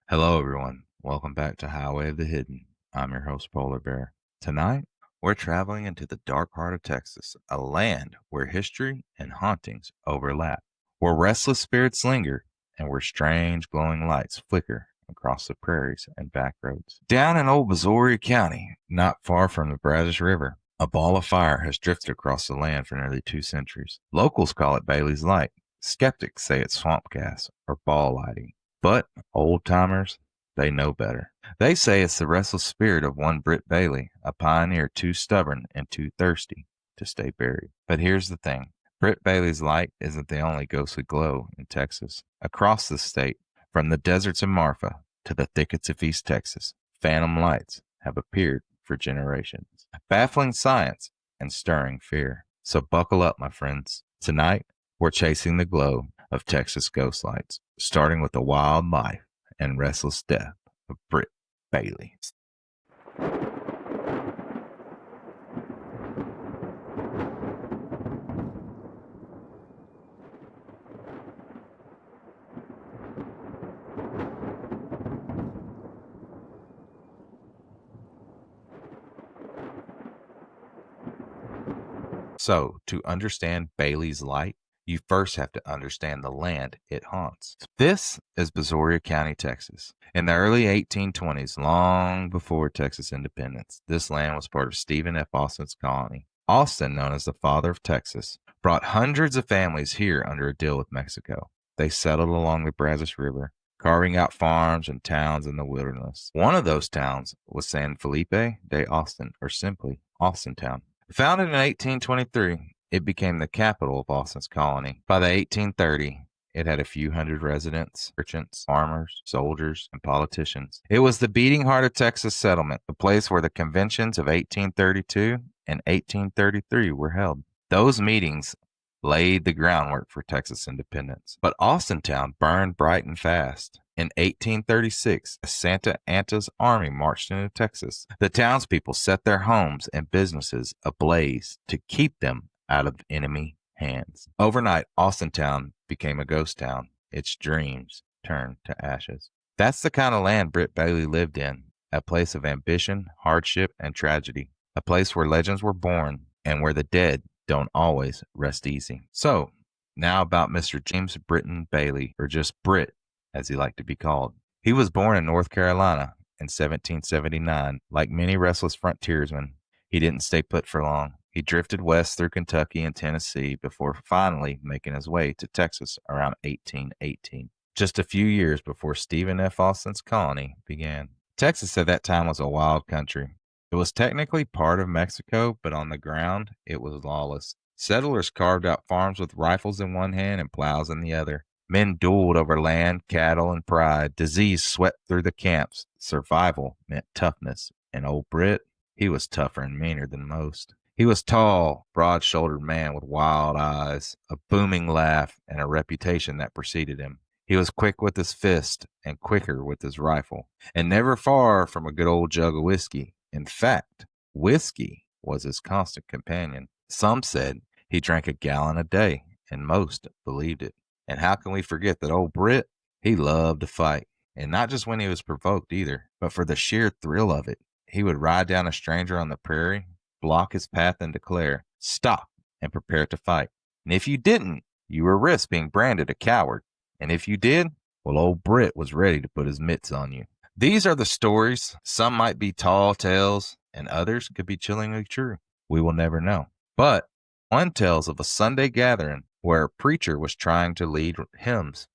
Hello, everyone. Welcome back to Highway of the Hidden. I'm your host, Polar Bear. Tonight, we're traveling into the dark heart of Texas, a land where history and hauntings overlap, where restless spirits linger, and where strange glowing lights flicker across the prairies and back roads. Down in old Brazoria County, not far from the Brazos River, a ball of fire has drifted across the land for nearly 2 centuries. Locals call it Bailey's Light. Skeptics say it's swamp gas or ball lighting. But old timers, they know better. They say it's the restless spirit of one Brit Bailey, a pioneer too stubborn and too thirsty to stay buried. But here's the thing. Brit Bailey's light isn't the only ghostly glow in Texas. Across the state, from the deserts of Marfa to the thickets of East Texas, phantom lights have appeared for generations, baffling science and stirring fear. So buckle up, my friends. Tonight, we're chasing the glow of Texas ghost lights, starting with the wild life and restless death of Brit Bailey. So, to understand Bailey's light, you first have to understand the land it haunts. This is Brazoria County, Texas. In the early 1820s, long before Texas independence, this land was part of Stephen F. Austin's colony. Austin, known as the father of Texas, brought hundreds of families here under a deal with Mexico. They settled along the Brazos River, carving out farms and towns in the wilderness. One of those towns was San Felipe de Austin, or simply Austintown. Founded in 1823, it became the capital of Austin's colony. By the 1830s, it had a few hundred residents, merchants, farmers, soldiers, and politicians. It was the beating heart of Texas settlement, the place where the conventions of 1832 and 1833 were held. Those meetings laid the groundwork for Texas independence. But Austintown burned bright and fast. In 1836, Santa Anna's army marched into Texas. The townspeople set their homes and businesses ablaze to keep them out of enemy hands. Overnight, Austintown became a ghost town. Its dreams turned to ashes. That's the kind of land Brit Bailey lived in, a place of ambition, hardship, and tragedy, a place where legends were born and where the dead don't always rest easy. So, now about Mr. James Britton Bailey, or just Brit, as he liked to be called. He was born in North Carolina in 1779. Like many restless frontiersmen, he didn't stay put for long. He drifted west through Kentucky and Tennessee before finally making his way to Texas around 1818, just a few years before Stephen F. Austin's colony began. Texas at that time was a wild country. It was technically part of Mexico, but on the ground, it was lawless. Settlers carved out farms with rifles in one hand and plows in the other. Men dueled over land, cattle, and pride. Disease swept through the camps. Survival meant toughness. And old Brit, he was tougher and meaner than most. He was tall, broad-shouldered man with wild eyes, a booming laugh, and a reputation that preceded him. He was quick with his fist and quicker with his rifle, and never far from a good old jug of whiskey. In fact, whiskey was his constant companion. Some said he drank a gallon a day, and most believed it. And how can we forget that old Brit? He loved to fight. And not just when he was provoked either, but for the sheer thrill of it. He would ride down a stranger on the prairie, block his path, and declare, "Stop," and prepare to fight. And if you didn't, you were risked being branded a coward. And if you did, well, old Brit was ready to put his mitts on you. These are the stories. Some might be tall tales, and others could be chillingly true. We will never know. But one tells of a Sunday gathering where a preacher was trying to lead hymns.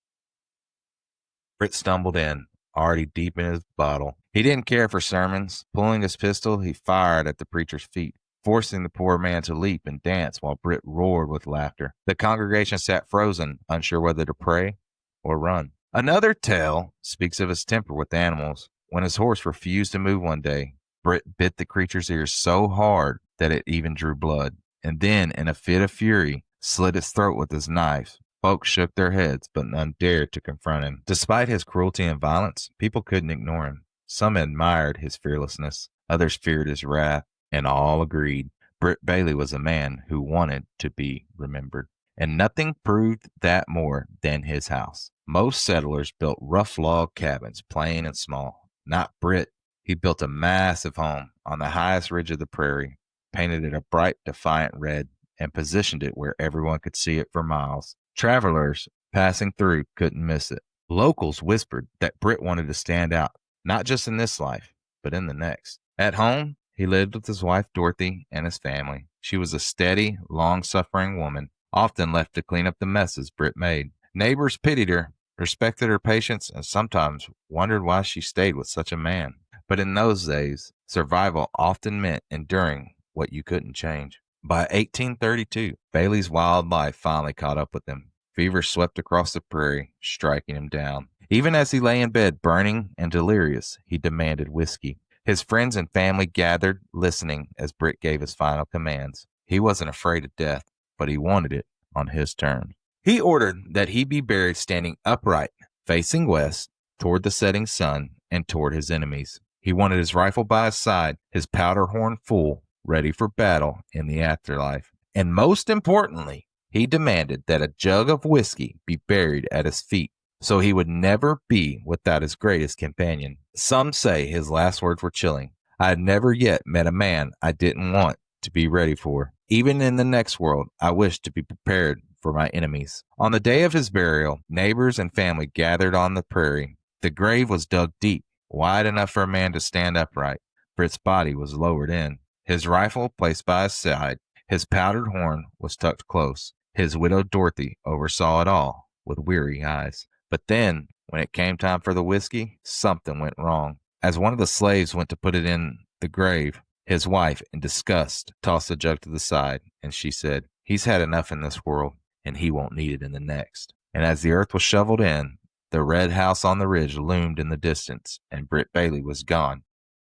Brit stumbled in, already deep in his bottle. He didn't care for sermons. Pulling his pistol, he fired at the preacher's feet, forcing the poor man to leap and dance while Brit roared with laughter. The congregation sat frozen, unsure whether to pray or run. Another tale speaks of his temper with animals. When his horse refused to move one day, Brit bit the creature's ears so hard that it even drew blood, and then, in a fit of fury, slit its throat with his knife. Folks shook their heads, but none dared to confront him. Despite his cruelty and violence, people couldn't ignore him. Some admired his fearlessness, others feared his wrath, and all agreed Brit Bailey was a man who wanted to be remembered. And nothing proved that more than his house. Most settlers built rough log cabins, plain and small. Not Brit. He built a massive home on the highest ridge of the prairie, painted it a bright, defiant red, and positioned it where everyone could see it for miles. Travelers passing through couldn't miss it. Locals whispered that Brit wanted to stand out, not just in this life, but in the next. At home, he lived with his wife Dorothy and his family. She was a steady, long-suffering woman, often left to clean up the messes Brit made. Neighbors pitied her, respected her patience, and sometimes wondered why she stayed with such a man. But in those days, survival often meant enduring what you couldn't change. By 1832, Bailey's wild life finally caught up with him. Fever swept across the prairie, striking him down. Even as he lay in bed, burning and delirious, he demanded whiskey. His friends and family gathered, listening as Brit gave his final commands. He wasn't afraid of death, but he wanted it on his terms. He ordered that he be buried standing upright, facing west, toward the setting sun, and toward his enemies. He wanted his rifle by his side, his powder horn full, ready for battle in the afterlife. And most importantly, he demanded that a jug of whiskey be buried at his feet, so he would never be without his greatest companion. Some say his last words were chilling. I had never yet met a man I didn't want to be ready for. Even in the next world, I wished to be prepared for my enemies. On the day of his burial, neighbors and family gathered on the prairie. The grave was dug deep, wide enough for a man to stand upright. Brit's body was lowered in, his rifle placed by his side. His powdered horn was tucked close. His widow Dorothy oversaw it all with weary eyes. But then, when it came time for the whiskey, something went wrong. As one of the slaves went to put it in the grave, his wife, in disgust, tossed the jug to the side, and she said, "He's had enough in this world, and he won't need it in the next." And as the earth was shoveled in, the red house on the ridge loomed in the distance, and Brit Bailey was gone.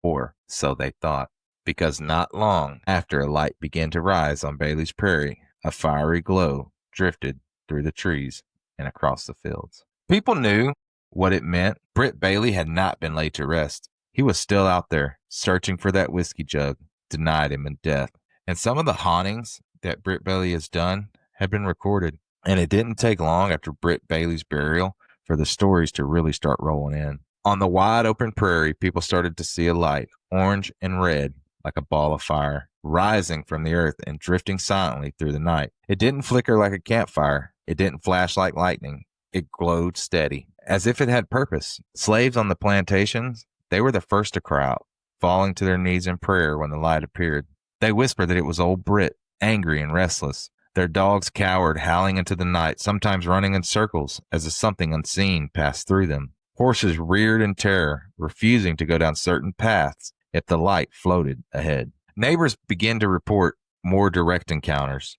Or so they thought, because not long after a light began to rise on Bailey's prairie, a fiery glow drifted through the trees and across the fields. People knew what it meant. Brit Bailey had not been laid to rest. He was still out there, searching for that whiskey jug, denied him in death. And some of the hauntings that Brit Bailey has done had been recorded. And it didn't take long after Brit Bailey's burial for the stories to really start rolling in. On the wide open prairie, people started to see a light, orange and red, like a ball of fire, rising from the earth and drifting silently through the night. It didn't flicker like a campfire. It didn't flash like lightning. It glowed steady, as if it had purpose. Slaves on the plantations, they were the first to cry out, falling to their knees in prayer when the light appeared. They whispered that it was old Brit, angry and restless. Their dogs cowered, howling into the night, sometimes running in circles as if something unseen passed through them. Horses reared in terror, refusing to go down certain paths if the light floated ahead. Neighbors began to report more direct encounters.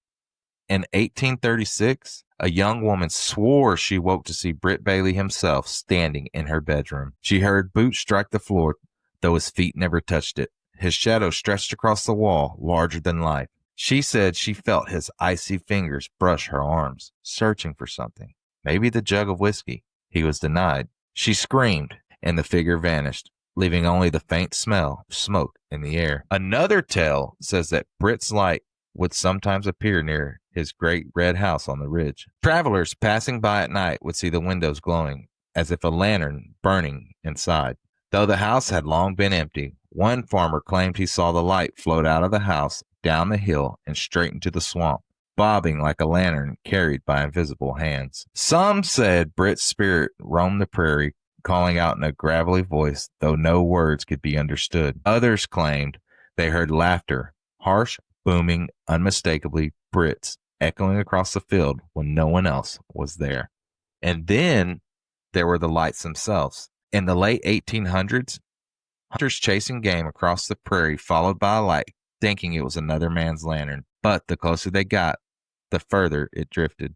In 1836, a young woman swore she woke to see Brit Bailey himself standing in her bedroom. She heard boots strike the floor, though his feet never touched it. His shadow stretched across the wall, larger than life. She said she felt his icy fingers brush her arms, searching for something, maybe the jug of whiskey. He was denied. She screamed, and the figure vanished, leaving only the faint smell of smoke in the air. Another tale says that Brit's light would sometimes appear near his great red house on the ridge. Travelers passing by at night would see the windows glowing, as if a lantern burning inside. Though the house had long been empty, one farmer claimed he saw the light float out of the house, down the hill, and straight into the swamp, bobbing like a lantern carried by invisible hands. Some said Brit's spirit roamed the prairie, calling out in a gravelly voice, though no words could be understood. Others claimed they heard laughter, harsh, booming, unmistakably Brit's, echoing across the field when no one else was there. And then there were the lights themselves. In the late 1800s, hunters chasing game across the prairie followed by a light, thinking it was another man's lantern. But the closer they got, the further it drifted,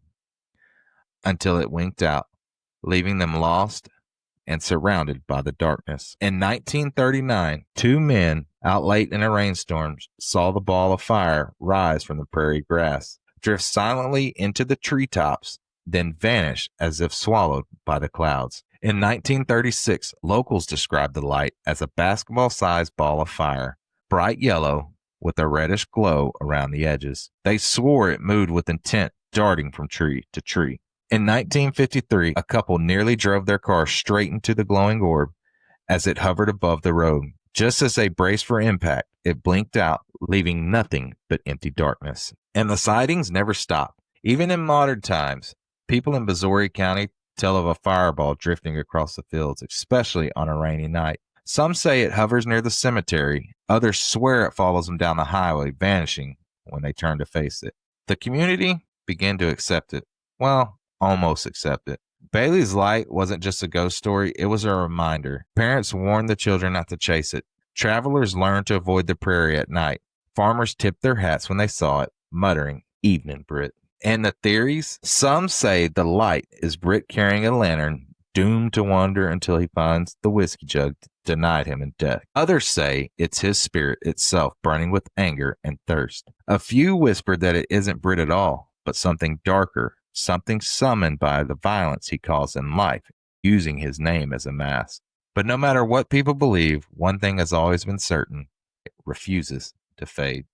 until it winked out, leaving them lost and surrounded by the darkness. In 1939, two men out late in a rainstorm saw the ball of fire rise from the prairie grass, drift silently into the treetops, then vanish as if swallowed by the clouds. In 1936, locals described the light as a basketball-sized ball of fire, bright yellow with a reddish glow around the edges. They swore it moved with intent, darting from tree to tree. In 1953, a couple nearly drove their car straight into the glowing orb as it hovered above the road. Just as they braced for impact, it blinked out, leaving nothing but empty darkness. And the sightings never stopped. Even in modern times, people in Brazoria County tell of a fireball drifting across the fields, especially on a rainy night. Some say it hovers near the cemetery. Others swear it follows them down the highway, vanishing when they turn to face it. The community began to accept it. Well, almost accept it. Bailey's Light wasn't just a ghost story, it was a reminder. Parents warned the children not to chase it. Travelers learned to avoid the prairie at night. Farmers tipped their hats when they saw it, muttering, "Evening, Brit." And the theories? Some say the light is Brit carrying a lantern, doomed to wander until he finds the whiskey jug denied him in death. Others say it's his spirit itself burning with anger and thirst. A few whispered that it isn't Brit at all, but something darker, something summoned by the violence he caused in life, using his name as a mask. But no matter what people believe, one thing has always been certain: it refuses to fade.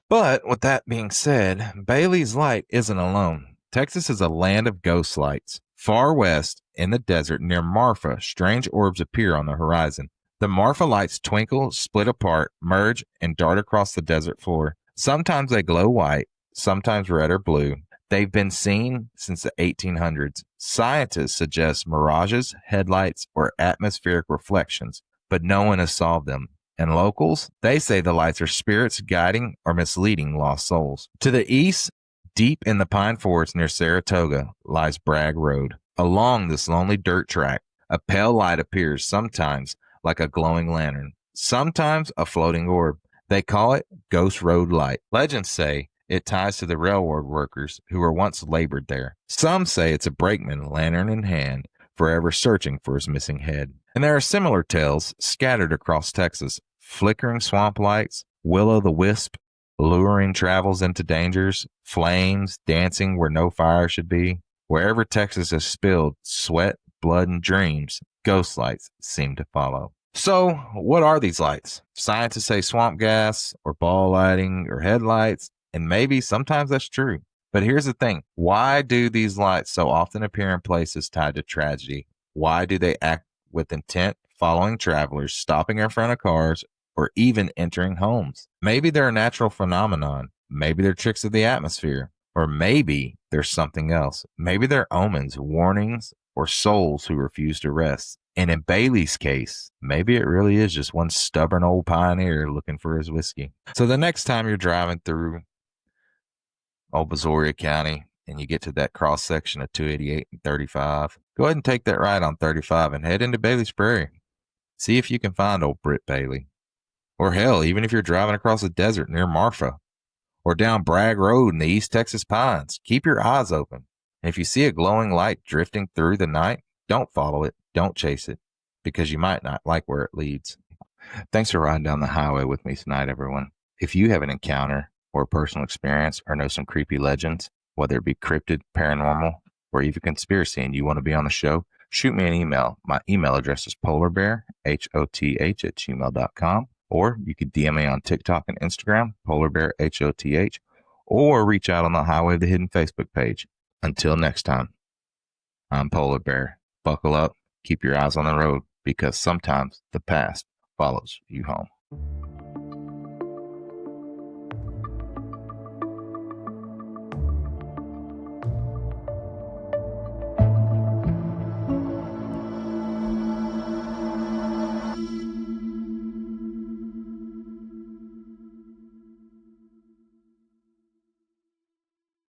But with that being said, Bailey's Light isn't alone. Texas is a land of ghost lights. Far west, in the desert near Marfa, strange orbs appear on the horizon. The Marfa Lights twinkle, split apart, merge, and dart across the desert floor. Sometimes they glow white, sometimes red or blue. They've been seen since the 1800s. Scientists suggest mirages, headlights, or atmospheric reflections, but no one has solved them. And locals, they say the lights are spirits guiding or misleading lost souls. To the east, deep in the pine forest near Saratoga, lies Bragg Road. Along this lonely dirt track, a pale light appears, sometimes like a glowing lantern, sometimes a floating orb. They call it Ghost Road Light. Legends say it ties to the railroad workers who were once labored there. Some say it's a brakeman, lantern in hand, forever searching for his missing head. And there are similar tales scattered across Texas. Flickering swamp lights, will-o'-the-wisp, luring travels into dangers, flames dancing where no fire should be. Wherever Texas has spilled sweat, blood, and dreams, ghost lights seem to follow. So, what are these lights? Scientists say swamp gas, or ball lighting, or headlights, and maybe sometimes that's true. But here's the thing. Why do these lights so often appear in places tied to tragedy? Why do they act with intent, following travelers, stopping in front of cars, or even entering homes? Maybe they're a natural phenomenon. Maybe they're tricks of the atmosphere. Or maybe there's something else. Maybe they're omens, warnings, or souls who refuse to rest. And in Bailey's case, maybe it really is just one stubborn old pioneer looking for his whiskey. So the next time you're driving through old Brazoria County and you get to that cross section of 288 and 35, go ahead and take that right on 35 and head into Bailey's Prairie. See if you can find old Brit Bailey. Or hell, even if you're driving across the desert near Marfa, or down Bragg Road in the East Texas Pines, keep your eyes open. And if you see a glowing light drifting through the night, don't follow it, don't chase it, because you might not like where it leads. Thanks for riding down the highway with me tonight, everyone. If you have an encounter or a personal experience or know some creepy legends, whether it be cryptid, paranormal, or even conspiracy, and you want to be on the show, shoot me an email. My email address is polarbearhoth@gmail.com. Or you could DM me on TikTok and Instagram, polarbearhoth, or reach out on the Highway of the Hidden Facebook page. Until next time, I'm Polar Bear. Buckle up, keep your eyes on the road, because sometimes the past follows you home.